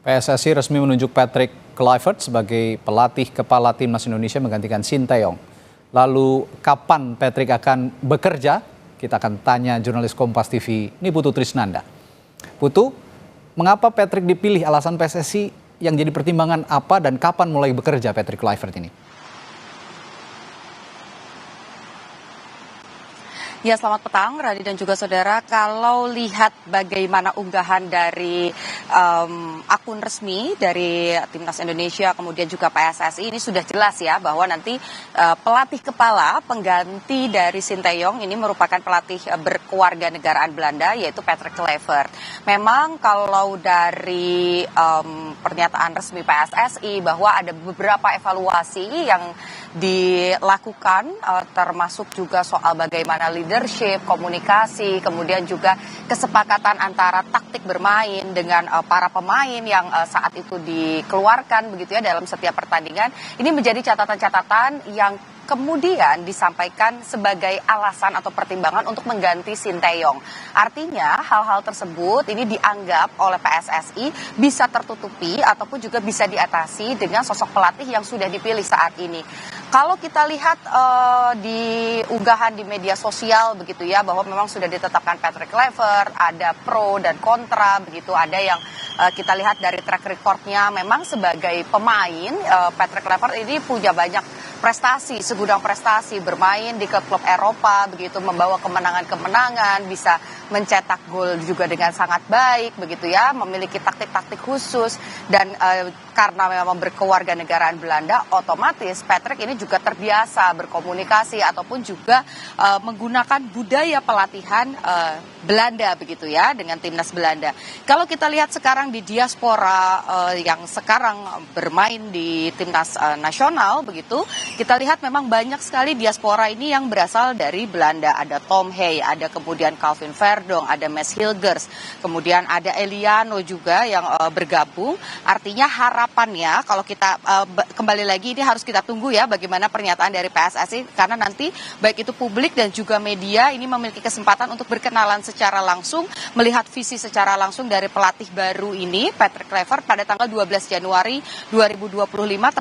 PSSI resmi menunjuk Patrick Kluivert sebagai pelatih kepala timnas Indonesia menggantikan Sinteyong. Lalu kapan Patrick akan bekerja? Kita akan tanya jurnalis Kompas TV, ini Putu Trisnanda. Putu, mengapa Patrick dipilih? Alasan PSSI yang jadi pertimbangan apa dan kapan mulai bekerja Patrick Kluivert ini? Ya, selamat petang Radi dan juga saudara. Kalau lihat bagaimana unggahan dari akun resmi dari Timnas Indonesia kemudian juga PSSI, ini sudah jelas ya bahwa nanti pelatih kepala pengganti dari Sinteyong ini merupakan pelatih berkeluarga negaraan Belanda, yaitu Patrick Kluivert. Memang kalau dari pernyataan resmi PSSI bahwa ada beberapa evaluasi yang dilakukan, termasuk juga soal bagaimana leadership, komunikasi, kemudian juga kesepakatan antara taktik bermain dengan para pemain yang saat itu dikeluarkan begitu ya dalam setiap pertandingan. Ini menjadi catatan-catatan yang kemudian disampaikan sebagai alasan atau pertimbangan untuk mengganti Sinteyong. Artinya hal-hal tersebut ini dianggap oleh PSSI bisa tertutupi ataupun juga bisa diatasi dengan sosok pelatih yang sudah dipilih saat ini. Kalau kita lihat di unggahan di media sosial begitu ya, bahwa memang sudah ditetapkan Patrick Kluivert, ada pro dan kontra begitu, ada yang kita lihat dari track recordnya memang sebagai pemain Patrick Kluivert ini punya banyak prestasi, segudang prestasi, bermain di klub-klub Eropa begitu, membawa kemenangan-kemenangan, bisa mencetak gol juga dengan sangat baik begitu ya, memiliki taktik-taktik khusus dan karena memang berkeluarga negaraan Belanda, otomatis Patrick ini juga terbiasa berkomunikasi ataupun juga menggunakan budaya pelatihan Belanda begitu ya, dengan timnas Belanda. Kalau kita lihat sekarang di diaspora yang sekarang bermain di timnas nasional begitu, kita lihat memang banyak sekali diaspora ini yang berasal dari Belanda. Ada Tom Hey, ada kemudian Calvin Verdong, ada Mes Hilgers, kemudian ada Eliano juga yang bergabung. Artinya harapannya kalau kita kembali lagi ini harus kita tunggu ya bagaimana pernyataan dari PSSI, karena nanti baik itu publik dan juga media ini memiliki kesempatan untuk berkenalan secara langsung, melihat visi secara langsung dari pelatih baru ini Patrick Kluivert pada tanggal 12 Januari 2025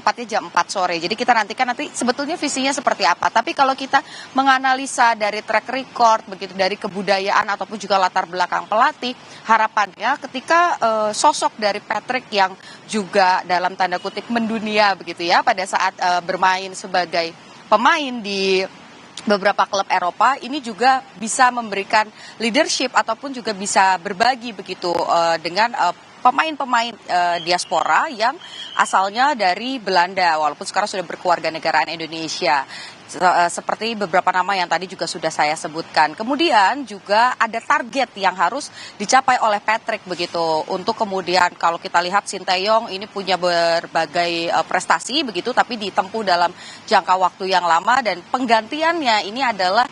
tepatnya jam 4 sore. Jadi kita nantikan nanti sebetulnya visinya seperti apa. Tapi kalau kita menganalisa dari track record begitu, dari kebudayaan ataupun juga latar belakang pelatih, harapannya ketika sosok dari Patrick yang juga dalam tanda kutip mendunia begitu ya pada saat bermain sebagai pemain di beberapa klub Eropa ini juga bisa memberikan leadership ataupun juga bisa berbagi begitu dengan pemain-pemain diaspora yang asalnya dari Belanda walaupun sekarang sudah berkeluarga negaraan Indonesia. Seperti beberapa nama yang tadi juga sudah saya sebutkan. Kemudian juga ada target yang harus dicapai oleh Patrick begitu. Untuk kemudian kalau kita lihat Sinteyong ini punya berbagai prestasi begitu, tapi ditempuh dalam jangka waktu yang lama, dan penggantiannya ini adalah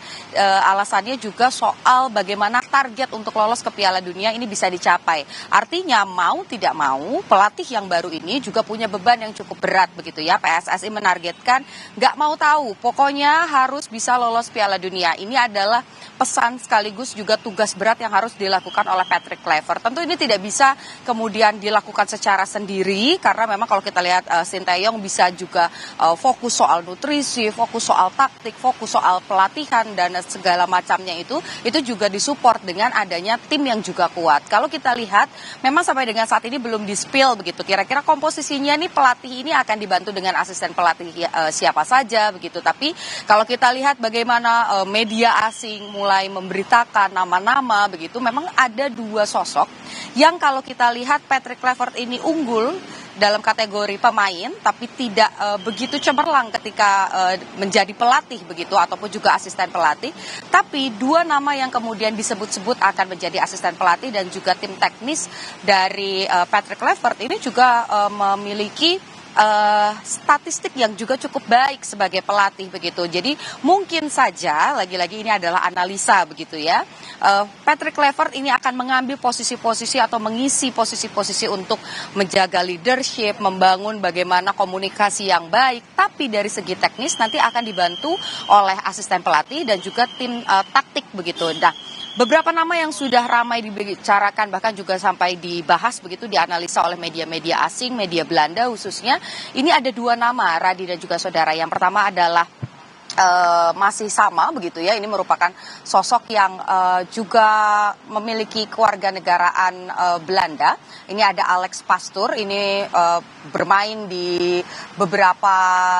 alasannya juga soal bagaimana target untuk lolos ke Piala Dunia ini bisa dicapai. Artinya mau tidak mau pelatih yang baru ini juga punya beban yang cukup berat begitu ya. PSSI menargetkan nggak mau tahu, pokoknya harus bisa lolos Piala Dunia. Ini adalah pesan sekaligus juga tugas berat yang harus dilakukan oleh Patrick Kluivert. Tentu ini tidak bisa kemudian dilakukan secara sendiri, karena memang kalau kita lihat Sinteyong bisa juga fokus soal nutrisi, fokus soal taktik, fokus soal pelatihan dan segala macamnya itu juga disupport dengan adanya tim yang juga kuat. Kalau kita lihat memang sampai dengan saat ini belum di-spill begitu. Kira-kira komposisinya nih pelatih ini akan dibantu dengan asisten pelatih siapa saja begitu. Tapi kalau kita lihat bagaimana media asing mulai memberitakan nama-nama begitu, memang ada dua sosok yang kalau kita lihat Patrick Kluivert ini unggul dalam kategori pemain, tapi tidak begitu cemerlang ketika menjadi pelatih begitu ataupun juga asisten pelatih. Tapi dua nama yang kemudian disebut-sebut akan menjadi asisten pelatih dan juga tim teknis dari Patrick Kluivert ini juga memiliki statistik yang juga cukup baik sebagai pelatih begitu. Jadi mungkin saja lagi-lagi ini adalah analisa begitu ya. Patrick Kluivert ini akan mengambil posisi-posisi atau mengisi posisi-posisi untuk menjaga leadership, membangun bagaimana komunikasi yang baik, tapi dari segi teknis nanti akan dibantu oleh asisten pelatih dan juga tim taktik begitu. Nah, beberapa nama yang sudah ramai dibicarakan bahkan juga sampai dibahas begitu dianalisa oleh media-media asing, media Belanda khususnya. Ini ada dua nama, Radi dan juga saudara. Yang pertama adalah masih sama begitu ya, ini merupakan sosok yang juga memiliki kewarganegaraan Belanda. Ini ada Alex Pastoor, ini bermain di beberapa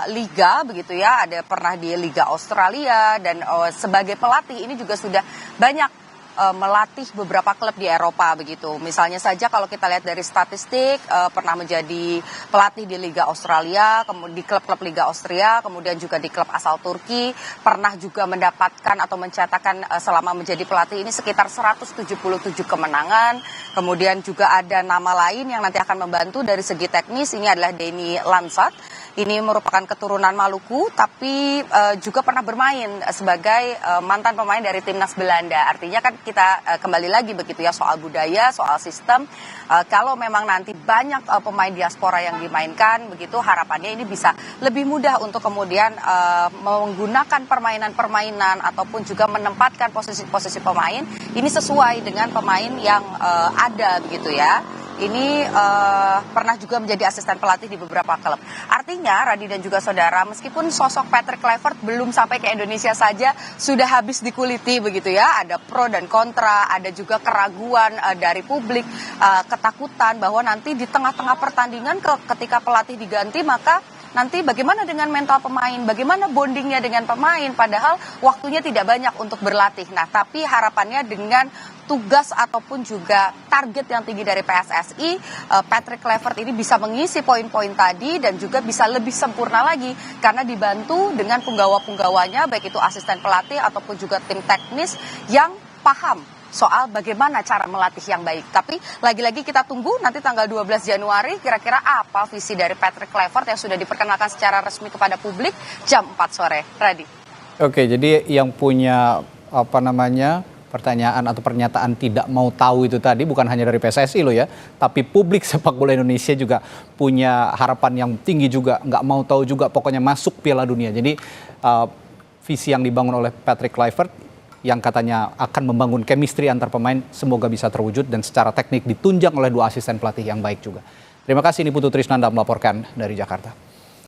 liga begitu ya, ada pernah di Liga Australia dan sebagai pelatih ini juga sudah banyak melatih beberapa klub di Eropa begitu. Misalnya saja kalau kita lihat dari statistik pernah menjadi pelatih di Liga Australia, kemudian di klub-klub Liga Austria, kemudian juga di klub asal Turki, pernah juga mendapatkan atau mencatatkan selama menjadi pelatih ini sekitar 177 kemenangan. Kemudian juga ada nama lain yang nanti akan membantu dari segi teknis, ini adalah Denny Lansat. Ini merupakan keturunan Maluku, tapi juga pernah bermain sebagai mantan pemain dari timnas Belanda. Artinya kan kita kembali lagi begitu ya, soal budaya, soal sistem. Kalau memang nanti banyak pemain diaspora yang dimainkan, begitu harapannya ini bisa lebih mudah untuk kemudian menggunakan permainan-permainan ataupun juga menempatkan posisi-posisi pemain ini sesuai dengan pemain yang ada begitu ya. Ini pernah juga menjadi asisten pelatih di beberapa klub. Artinya, Radi dan juga saudara, meskipun sosok Patrick Kluivert belum sampai ke Indonesia saja, sudah habis dikuliti begitu ya. Ada pro dan kontra, ada juga keraguan dari publik, ketakutan bahwa nanti di tengah-tengah pertandingan ketika pelatih diganti, maka nanti bagaimana dengan mental pemain, bagaimana bondingnya dengan pemain, padahal waktunya tidak banyak untuk berlatih. Nah, tapi harapannya dengan tugas ataupun juga target yang tinggi dari PSSI, Patrick Kluivert ini bisa mengisi poin-poin tadi dan juga bisa lebih sempurna lagi karena dibantu dengan penggawa-penggawanya, baik itu asisten pelatih ataupun juga tim teknis yang paham soal bagaimana cara melatih yang baik. Tapi lagi-lagi kita tunggu nanti tanggal 12 Januari kira-kira apa visi dari Patrick Kluivert yang sudah diperkenalkan secara resmi kepada publik jam 4 sore. Radi. Oke, jadi yang punya pertanyaan atau pernyataan tidak mau tahu itu tadi bukan hanya dari PSSI loh ya, tapi publik sepak bola Indonesia juga punya harapan yang tinggi juga, nggak mau tahu juga, pokoknya masuk Piala Dunia. Jadi visi yang dibangun oleh Patrick Kluivert yang katanya akan membangun chemistry antar pemain semoga bisa terwujud dan secara teknik ditunjang oleh dua asisten pelatih yang baik juga. Terima kasih, ini Putu Trisnanda melaporkan dari Jakarta.